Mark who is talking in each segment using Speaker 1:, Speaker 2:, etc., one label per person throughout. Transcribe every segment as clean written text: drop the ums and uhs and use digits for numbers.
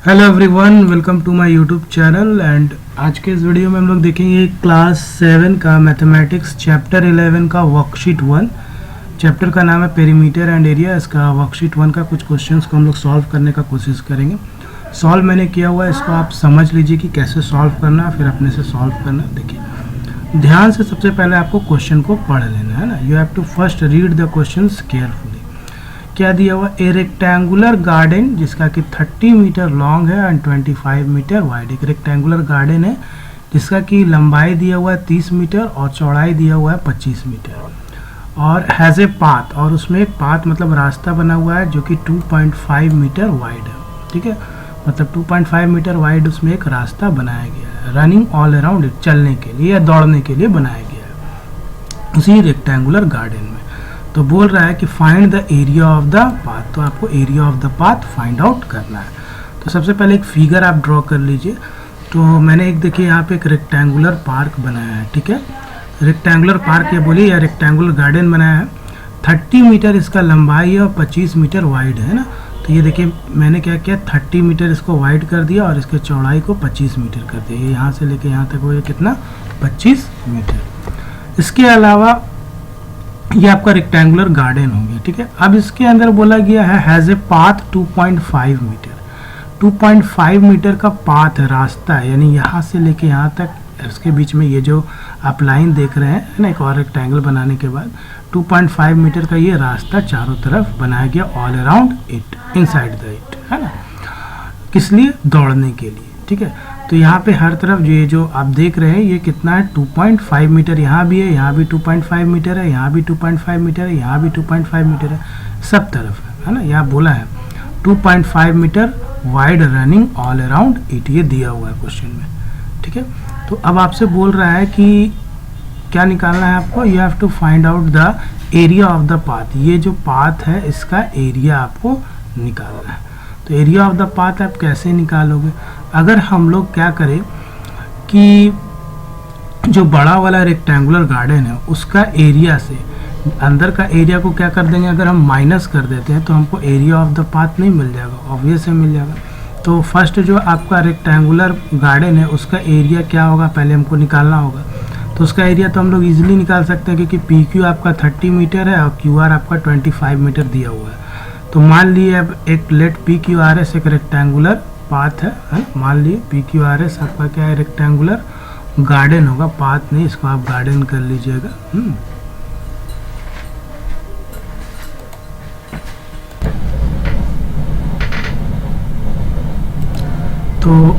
Speaker 1: Hello everyone, welcome to my YouTube channel. And आज के इस वीडियो में हम लोग देखेंगे क्लास 7 का मैथमेटिक्स चैप्टर 11 का वर्कशीट 1। चैप्टर का नाम है पेरीमीटर एंड एरिया। इसका वर्कशीट 1 का कुछ क्वेश्चंस को हम लोग सॉल्व करने का कोशिश करेंगे। सॉल्व मैंने किया हुआ है, इसको आप समझ लीजिए कि कैसे सॉल्व करना है, फिर अपने से सॉल्व करना। देखिए ध्यान से, सबसे पहले आपको क्वेश्चन को पढ़ लेना है ना। You have to first read the questions carefully. क्या दिया हुआ, ए रेक्टेंगुलर गार्डन जिसका कि 30 मीटर लॉन्ग है एंड 25 मीटर वाइड। एक रेक्टेंगुलर गार्डन है जिसका कि लंबाई दिया हुआ है 30 मीटर और चौड़ाई दिया हुआ है 25 मीटर और हैज़ ए पाथ, और उसमें एक पाथ मतलब रास्ता बना हुआ है जो कि 2.5 मीटर वाइड है। ठीक है, मतलब 2.5 मीटर वाइड उसमें एक रास्ता बनाया गया है। रनिंग ऑल अराउंड इट, चलने के लिए या दौड़ने के लिए बनाया गया है उसी रेक्टेंगुलर गार्डन में। तो बोल रहा है कि find the area of the path, तो आपको area of the path find out करना है। तो सबसे पहले एक फिगर आप ड्रॉ कर लीजिए। तो मैंने एक देखिए यहाँ पे एक रेक्टेंगुलर पार्क बनाया है। ठीक है, रेक्टेंगुलर पार्क ये बोलिए या रेक्टेंगुलर गार्डन बनाया है। 30 मीटर इसका लंबाई है और 25 मीटर वाइड है ना। तो ये देखिए मैंने क्या किया, 30 मीटर इसको वाइड कर दिया और इसके चौड़ाई को 25 मीटर कर दिया। ये यहाँ से लेके यहाँ तक हो, ये कितना, 25 मीटर। इसके अलावा ये आपका रेक्टेंगुलर गार्डन हो गया। ठीक है, अब इसके अंदर बोला गया है has a path 2.5 metre. 2.5 metre का पाथ है, रास्ता है, यानी यहाँ से लेके यहाँ तक। इसके बीच में ये जो आप लाइन देख रहे हैं ना, एक और रेक्टेंगल बनाने के बाद 2.5 मीटर का ये रास्ता चारों तरफ बनाया गया, all around it, inside the it, है ना। किस लिए, दौड़ने के लिए। ठीक है, तो यहाँ पे हर तरफ ये जो आप देख रहे हैं ये कितना है, 2.5 मीटर। यहाँ भी है, यहाँ भी 2.5 मीटर है, यहाँ भी 2.5 मीटर है, यहाँ भी 2.5 मीटर है, सब तरफ है ना। यहाँ बोला है 2.5 metre wide running all around it, ये दिया हुआ है क्वेश्चन में। ठीक है, तो अब आपसे बोल रहा है कि क्या निकालना है आपको, you have to find out the area of the path. ये जो पाथ है इसका एरिया आपको निकालना है। तो एरिया ऑफ द पाथ आप कैसे निकालोगे, अगर हम लोग क्या करें कि जो बड़ा वाला रेक्टेंगुलर गार्डन है उसका एरिया से अंदर का एरिया को क्या कर देंगे, अगर हम माइनस कर देते हैं तो हमको एरिया ऑफ द पाथ नहीं मिल जाएगा, ऑब्वियस है मिल जाएगा। तो फर्स्ट जो आपका रेक्टेंगुलर गार्डन है उसका एरिया क्या होगा, पहले हमको निकालना होगा। तो उसका एरिया तो हम लोग इजीली निकाल सकते हैं क्योंकि पी क्यू आपका 30 मीटर है और क्यू आर आपका 25 मीटर दिया हुआ है। तो मान लिए अब एक let P Q R S एक रेक्टेंगुलर पाथ है। मान लिए पी क्यू आर एस आपका क्या है, रेक्टेंगुलर गार्डन होगा, पाथ नहीं, इसको आप गार्डन कर लीजिएगा। तो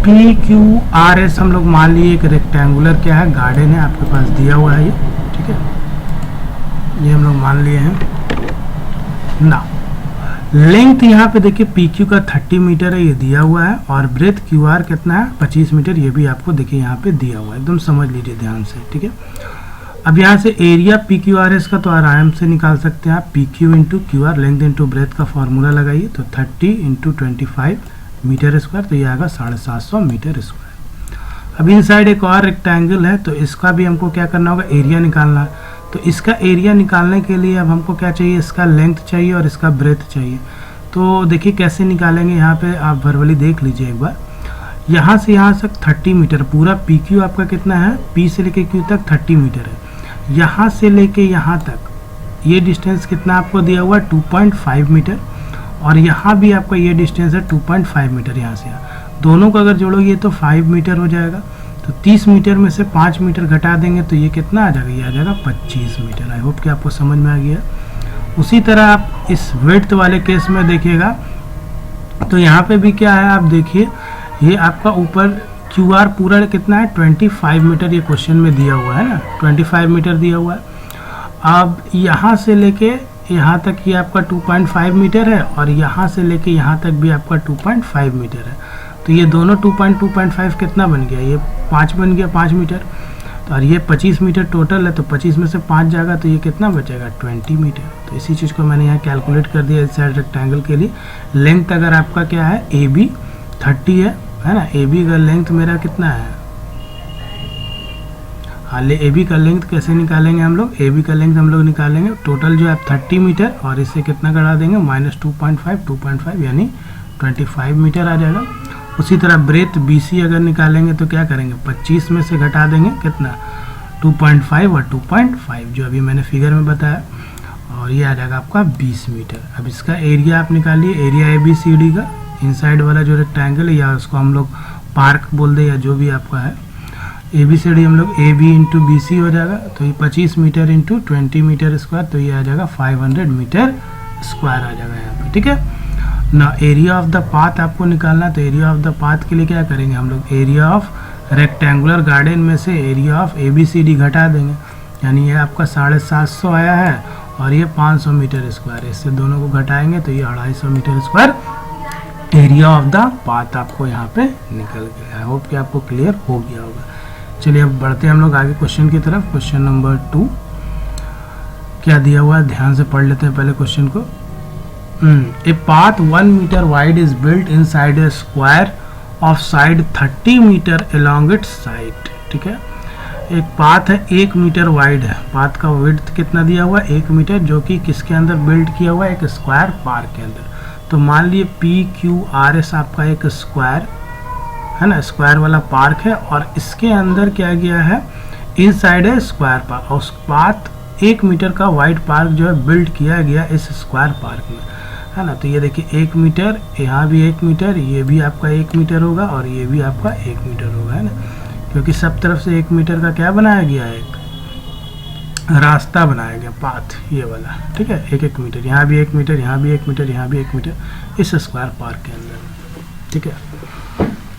Speaker 1: पी क्यू आर एस हम लोग मान लिए एक रेक्टेंगुलर क्या है, गार्डन है, आपके पास दिया हुआ है ये। ठीक है, ये हम लोग मान लिए हैं ना। लेंथ यहाँ पे देखिए पी क्यू का 30 मीटर है, ये दिया हुआ है, और ब्रेथ क्यू आर कितना है, 25 मीटर, ये भी आपको देखिए यहाँ पे दिया हुआ है, एकदम समझ लीजिए ध्यान से। ठीक है, अब यहाँ से area P Q R S का तो आराम से निकाल सकते हैं आप, P Q into Q R, length into breadth का फॉर्मूला लगाइए। तो 30 इंटू 25 मीटर स्क्वायर, तो ये आएगा 750 मीटर स्क्वायर। अब इन साइड एक और रेक्टेंगल है, तो इसका भी हमको क्या करना होगा, एरिया निकालना है। तो इसका एरिया निकालने के लिए अब हमको क्या चाहिए, इसका लेंथ चाहिए और इसका ब्रेथ चाहिए। तो देखिए कैसे निकालेंगे, यहाँ पे आप वर्बली देख लीजिए एक बार। यहाँ से यहाँ तक 30 मीटर, पूरा पी क्यू आपका कितना है, पी से लेके क्यू तक 30 मीटर है। यहाँ से लेके यहाँ तक ये डिस्टेंस कितना आपको दिया हुआ है, 2.5 मीटर, और यहाँ भी आपका ये डिस्टेंस है 2.5 मीटर। यहाँ से यहाँ दोनों को अगर जोड़ोगे तो 5 मीटर हो जाएगा। तो 30 मीटर में से 5 मीटर घटा देंगे तो ये कितना आ जाएगा, ये आ जाएगा 25 मीटर। आई होप कि आपको समझ में आ गया। उसी तरह आप इस विड्थ वाले केस में देखिएगा, तो यहाँ पे भी क्या है, आप देखिए ये आपका ऊपर क्यू आर पूरा कितना है, 25 मीटर, ये क्वेश्चन में दिया हुआ है ना, 25 मीटर दिया हुआ है। अब यहाँ से लेके यहाँ तक ये आपका 2.5 मीटर है, और यहाँ से लेके यहाँ तक भी आपका 2.5 मीटर है। तो ये दोनों 2.5 कितना बन गया, ये 5 बन गया, 5 मीटर। तो और ये 25 मीटर टोटल है, तो 25 में से 5 जाएगा तो ये कितना बचेगा, 20 मीटर। तो इसी चीज़ को मैंने यहाँ कैलकुलेट कर दिया इस साइड रेक्टेंगल के लिए। लेंथ अगर आपका क्या है, ए बी 30 है ना, ए बी का लेंथ मेरा कितना है, हाँ, ए बी का लेंथ कैसे निकालेंगे हम लोग, ए बी का लेंथ हम लोग निकालेंगे टोटल जो है 30 मीटर, और इससे कितना घटा देंगे, -2.5 यानी 25 मीटर आ जाएगा। उसी तरह ब्रेथ BC अगर निकालेंगे तो क्या करेंगे, 25 में से घटा देंगे कितना, 2.5 और 2.5 जो अभी मैंने फिगर में बताया, और ये आ जाएगा आपका 20 मीटर। अब इसका एरिया आप निकालिए, एरिया ABCD का इनसाइड वाला जो रेक्टेंगल है, या उसको हम लोग पार्क बोल दे या जो भी आपका है, ABCD हम लोग AB इंटू BC हो जाएगा, तो ये 25 मीटर इंटू 20 मीटर स्क्वायर, तो ये आ जाएगा 500 मीटर स्क्वायर आ जाएगा यहाँ पे। ठीक है ना। एरिया ऑफ द पाथ आपको निकालना, तो एरिया ऑफ द पाथ के लिए क्या करेंगे हम लोग, एरिया ऑफ रेक्टेंगुलर गार्डन में से एरिया ऑफ ABCD घटा देंगे, यानी ये आपका 750 आया है और ये 500 मीटर स्क्वायर है, इससे दोनों को घटाएंगे तो ये 250 metre square area of the path आपको यहाँ पे निकल गया। आई होप कि आपको क्लियर हो गया होगा। चलिए अब बढ़ते हैं हम लोग आगे क्वेश्चन की तरफ। क्वेश्चन नंबर 2 क्या दिया हुआ है, ध्यान से पढ़ लेते हैं पहले क्वेश्चन को। A path 1 metre wide is built inside a square of side 30 metre along its side. ठीक है, एक पाथ है 1 मीटर वाइड है, पाथ का विड्थ कितना दिया हुआ है, 1 मीटर, जो कि किसके अंदर बिल्ड किया हुआ है, एक स्क्वायर पार्क के अंदर। तो मान लिए PQRS आपका एक स्क्वायर है ना, स्क्वायर वाला पार्क है, और इसके अंदर क्या गया है, इनसाइड है स्क्वायर पार्क, और उस पाथ 1 मीटर का वाइड पार्क जो है बिल्ड किया गया इस स्क्वायर पार्क में, है ना। तो ये देखिए 1 मीटर, यहाँ भी 1 मीटर, ये भी आपका 1 मीटर होगा और ये भी आपका 1 मीटर होगा, है ना, क्योंकि सब तरफ से 1 मीटर का क्या बनाया गया है, एक रास्ता बनाया गया, पाथ ये वाला। ठीक है, 1-1 मीटर, यहाँ भी 1 मीटर, यहाँ भी 1 मीटर, यहाँ भी 1 मीटर, इस स्क्वायर पार्क के अंदर। ठीक है,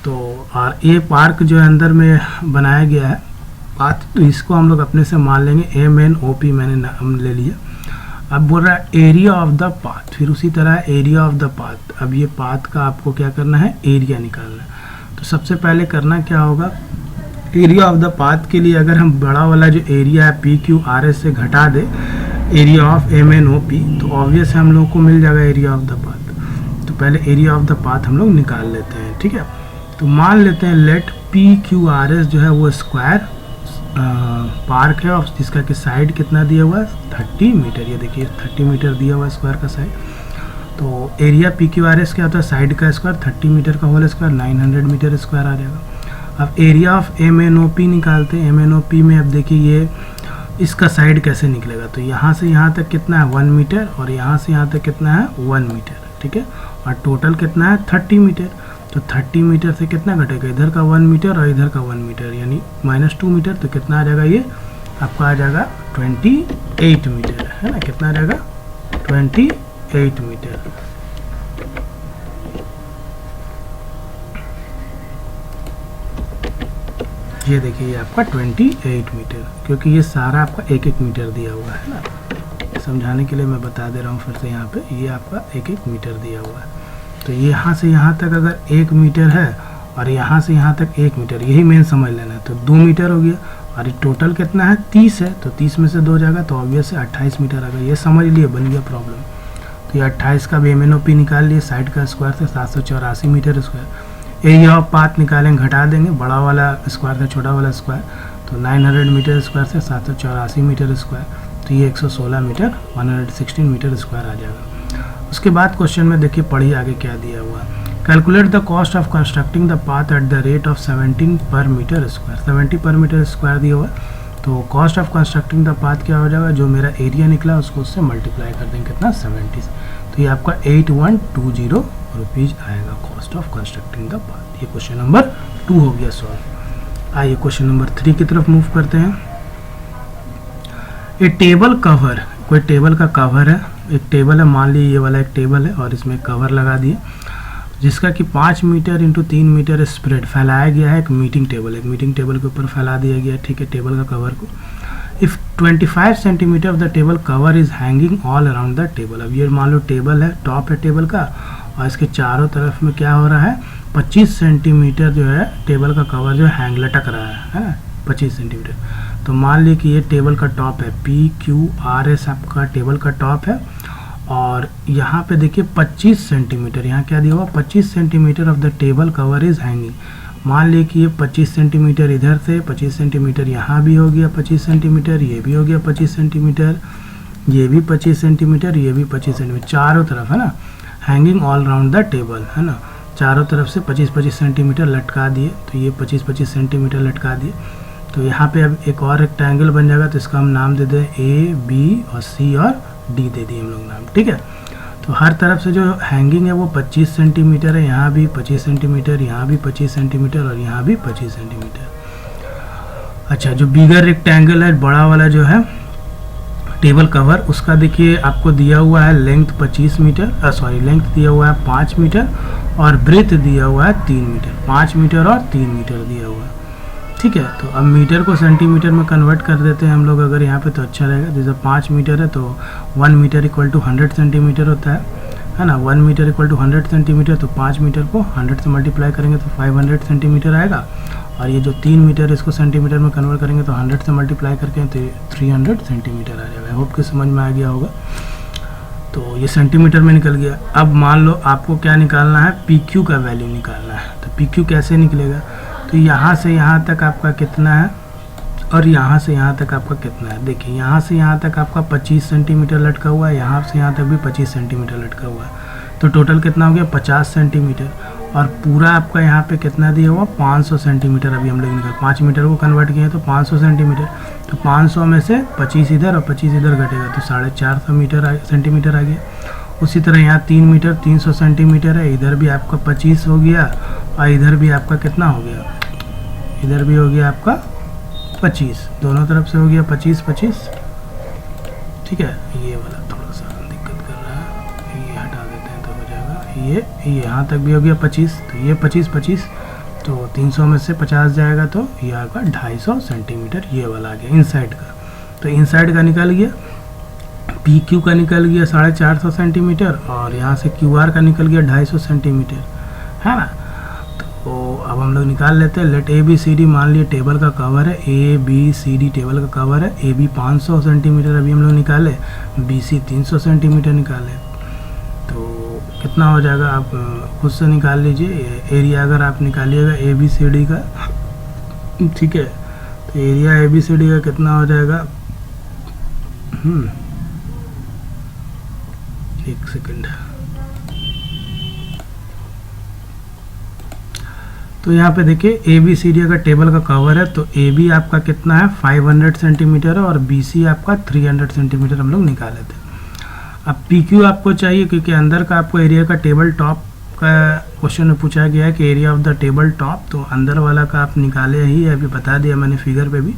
Speaker 1: तो और ये पार्क जो है अंदर में बनाया गया है पाथ, तो इसको हम लोग अपने से मान लेंगे MNOP, मैंने नाम ले लिया। अब बोल रहा है एरिया ऑफ द पाथ, फिर उसी तरह एरिया ऑफ द पाथ। अब ये पाथ का आपको क्या करना है, एरिया निकालना है। तो सबसे पहले करना क्या होगा, एरिया ऑफ द पाथ के लिए अगर हम बड़ा वाला जो एरिया है PQRS से घटा दे एरिया ऑफ MNOP, तो ऑब्वियस हम लोग को मिल जाएगा एरिया ऑफ द पाथ। तो पहले एरिया ऑफ द पाथ हम लोग निकाल लेते हैं। ठीक है, तो मान लेते हैं लेट PQRS जो है वो स्क्वायर पार्क है, और जिसका कि साइड कितना दिया हुआ है, 30 मीटर। ये देखिए 30 मीटर दिया हुआ है स्क्वायर का साइड। तो एरिया PQRS क्या होता है, साइड का स्क्वायर, 30 मीटर का होल स्क्वायर 900 मीटर स्क्वायर आ जाएगा। अब एरिया ऑफ MNOP निकालते हैं। MNOP में अब देखिए ये इसका साइड कैसे निकलेगा, तो यहाँ से यहाँ तक कितना है 1 मीटर, और यहाँ से यहाँ तक कितना है 1 मीटर। ठीक है, और टोटल कितना है 30 मीटर। तो 30 मीटर से कितना घटेगा, इधर का 1 मीटर और इधर का 1 मीटर, यानी -2 मीटर। तो कितना आ जाएगा, ये आपका आ जाएगा 28 मीटर, है ना। कितना आ जाएगा 28 मीटर। ये देखिए ये आपका 28 मीटर, क्योंकि ये सारा आपका 1-1 मीटर दिया हुआ है ना, समझाने के लिए मैं बता दे रहा हूँ फिर से। यहाँ पे ये आपका 1-1 मीटर दिया हुआ है। तो यहाँ से यहाँ तक अगर 1 मीटर है और यहाँ से यहाँ तक 1 मीटर, यही मेन समझ लेना है। तो 2 मीटर हो गया, और ये टोटल कितना है 30 है, तो 30 में से 2 जाएगा, तो ऑब्वियस है 28 मीटर आ गया। ये समझ लिए, बन गया प्रॉब्लम। तो ये 28 का भी MNOP निकाल लिए, साइड का स्क्वायर से 784 metre square. Area of path निकालेंगे, घटा देंगे, बड़ा वाला स्क्वायर से छोटा वाला स्क्वायर, तो 900 मीटर स्क्वायर से 784 मीटर स्क्वायर, तो ये 116 मीटर 116 मीटर स्क्वायर आ जाएगा। उसके बाद क्वेश्चन में देखिए, पढ़िए आगे क्या दिया हुआ। Calculate the cost of constructing the path at the rate of 17 पर मीटर स्क्वायर। 70 पर मीटर स्क्वायर दिया हुआ। तो cost of constructing the path क्या हो जाएगा, जो मेरा एरिया निकला उसको उससे मल्टीप्लाई कर देंगे, कितना 70 से। तो ये आपका 8120 रुपीज़ आएगा cost of constructing the path. ये क्वेश्चन नंबर 2 हो गया सॉल्व। आइए क्वेश्चन नंबर 3 की तरफ मूव करते हैं। ए टेबल कवर, कोई टेबल का कवर है, एक टेबल है, मान लीजिए ये वाला एक टेबल है, और इसमें कवर लगा दिए, जिसका कि 5 मीटर इंटू 3 मीटर स्प्रेड फैलाया गया है। एक मीटिंग टेबल के ऊपर फैला दिया गया है। ठीक है, टेबल का कवर को। If 25 centimetre of the table cover is hanging all around the table. अब ये मान लो टेबल है, टॉप है टेबल का, और इसके चारों तरफ में क्या हो रहा है, 25 सेंटीमीटर जो है टेबल का कवर जो हैंग लटक रहा है ना, 25 सेंटीमीटर। तो मान लीजिए कि ये टेबल का टॉप है, PQRS आपका टेबल का टॉप है, और यहाँ पे देखिए 25 सेंटीमीटर, यहाँ क्या दिया हुआ, 25 centimetre of the table cover is hanging. मान लीजिए कि ये 25 सेंटीमीटर इधर से, 25 सेंटीमीटर यहाँ भी हो गया 25 सेंटीमीटर, ये भी हो गया 25 सेंटीमीटर, ये भी 25 सेंटीमीटर, ये भी 25 सेंटीमीटर, चारों तरफ है ना hanging all round the table, है ना, चारों तरफ से 25-25 सेंटीमीटर लटका दिए, तो ये 25-25 सेंटीमीटर लटका दिए। तो यहाँ पे अब एक और रेक्टेंगल बन जाएगा, तो इसका हम नाम दे दें ए, बी और सी और डी दे दिए हम लोग नाम, ठीक है। तो हर तरफ से जो हैंगिंग है वो 25 सेंटीमीटर है, यहाँ भी 25 सेंटीमीटर, यहाँ भी 25 सेंटीमीटर और यहाँ भी 25 सेंटीमीटर। अच्छा, जो बिगर रेक्टेंगल है, बड़ा वाला जो है टेबल कवर, उसका देखिए आपको दिया हुआ है लेंथ 25 मीटर, लेंथ दिया हुआ है 5 मीटर और ब्रेथ दिया हुआ है 3 मीटर, 5 मीटर और 3 मीटर दिया हुआ है, ठीक है। तो अब मीटर को सेंटीमीटर में कन्वर्ट कर देते हैं हम लोग अगर यहाँ पे, तो अच्छा रहेगा। जैसे 5 मीटर है तो 1 मीटर इक्वल टू 100 सेंटीमीटर होता है ना, 1 मीटर इक्वल टू 100 सेंटीमीटर, तो 5 मीटर को 100 से मल्टीप्लाई करेंगे तो 500 सेंटीमीटर आएगा, और ये जो 3 मीटर इसको सेंटीमीटर में कन्वर्ट करेंगे तो 100 से मल्टीप्लाई करके तो 300 सेंटीमीटर आ जाएगा। आई होप कि समझ में आ गया होगा। तो ये सेंटीमीटर में निकल गया। अब मान लो आपको क्या निकालना है, पी क्यू का वैल्यू निकालना है। तो पी क्यू कैसे निकलेगा, तो यहाँ से यहाँ तक आपका कितना है और यहाँ से यहाँ तक आपका कितना है। देखिए यहाँ से यहाँ तक आपका 25 सेंटीमीटर लटका हुआ है, यहाँ से यहाँ तक भी 25 सेंटीमीटर लटका हुआ है, तो टोटल कितना हो गया 50 सेंटीमीटर। और पूरा आपका यहाँ पे कितना दिया हुआ 500 सेंटीमीटर। अभी हम लोग निकाल 5 मीटर को कन्वर्ट किए तो 500 सेंटीमीटर, तो 500 में से 25 इधर और 25 इधर घटेगा तो 450 सेंटीमीटर आ गया। उसी तरह यहाँ 3 मीटर 300 सेंटीमीटर है, इधर भी आपका 25 हो गया और इधर भी आपका कितना हो गया, इधर भी हो गया आपका 25, दोनों तरफ से हो गया 25-25, ठीक है। ये वाला थोड़ा सा दिक्कत कर रहा है, ये हटा देते हैं तो हो जाएगा। ये यहाँ तक भी हो गया 25, तो ये 25-25, तो 300 में से 50 जाएगा तो ये आएगा 250 सेंटीमीटर, ये वाला आ गया इनसाइड का। तो इनसाइड का निकल गया, पी क्यू का निकल गया 450 सेंटीमीटर और यहाँ से क्यू आर का निकल गया 250 सेंटीमीटर, है ना। तो अब हम लोग निकाल लेते हैं। Let A B C D, मान लिए टेबल का कवर है, A B C D table का कवर है। ए बी 500 सेंटीमीटर अभी हम लोग निकाले, बी सी 300 सेंटीमीटर निकाले, तो कितना हो जाएगा आप खुद से निकाल लीजिए। एरिया अगर आप निकालिएगा ए बी सी डी का, ठीक है, तो area A B C D का कितना हो जाएगा, एक सेकंड। तो यहाँ पे देखिए ए बी सी डी अगर टेबल का कवर है तो ए बी आपका कितना है 500 सेंटीमीटर है और बी सी आपका 300 सेंटीमीटर हम लोग निकाले थे। अब पी क्यू आपको चाहिए क्योंकि अंदर का आपको एरिया का टेबल टॉप का क्वेश्चन में पूछा गया है कि area of the table top, तो अंदर वाला का आप निकाले ही है, अभी बता दिया मैंने फिगर पे भी।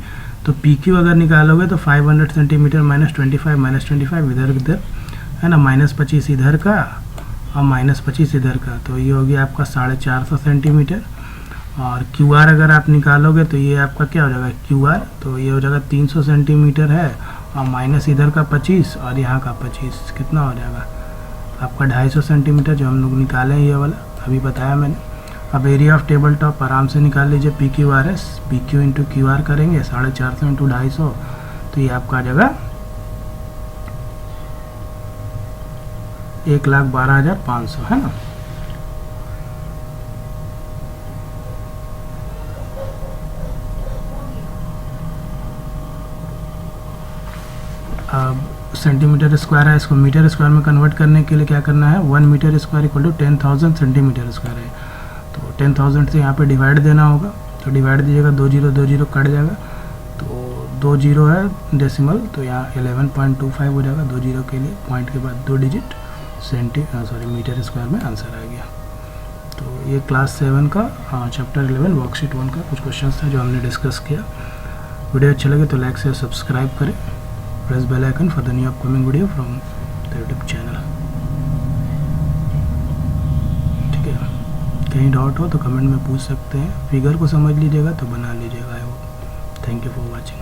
Speaker 1: तो पी क्यू अगर निकालोगे तो 500 सेंटीमीटर -25 इधर उधर, है ना, -25 इधर का और -25 इधर का, तो ये हो गया आपका 450 सेंटीमीटर। और क्यू आर अगर आप निकालोगे तो ये आपका क्या हो जाएगा क्यू आर, तो ये हो जाएगा 300 सेंटीमीटर है और माइनस इधर का 25 और यहाँ का 25, कितना हो जाएगा आपका 250 सेंटीमीटर जो हम लोग निकाले हैं, ये वाला अभी बताया मैंने। अब एरिया ऑफ टेबल टॉप आराम से निकाल लीजिए, P Q R S, P Q into Q R करेंगे 450 इंटू 250, तो ये आपका आ जाएगा 1,12,500, है ना। अब सेंटीमीटर स्क्वायर है, इसको मीटर स्क्वायर में कन्वर्ट करने के लिए क्या करना है, 1 metre square equal to 10,000 centimetre square है, तो 10,000 से यहाँ पे डिवाइड देना होगा, तो डिवाइड दीजिएगा, 2 जीरो कट जाएगा, तो 2 जीरो है डेसिमल, तो यहाँ 11.25 हो जाएगा 2 जीरो के लिए, पॉइंट के बाद 2 डिजिट मीटर स्क्वायर में आंसर आ गया। तो ये क्लास 7 का चैप्टर 11 वर्कशीट 1 का कुछ क्वेश्चन था जो हमने डिस्कस किया। वीडियो अच्छा लगे तो लाइक से सब्सक्राइब करें, press bell icon for the new upcoming video from the YouTube channel, ठीक है। कहीं डाउट हो तो कमेंट में पूछ सकते हैं, फिगर को समझ लीजिएगा तो बना लीजिएगा। I hope. Thank you for watching.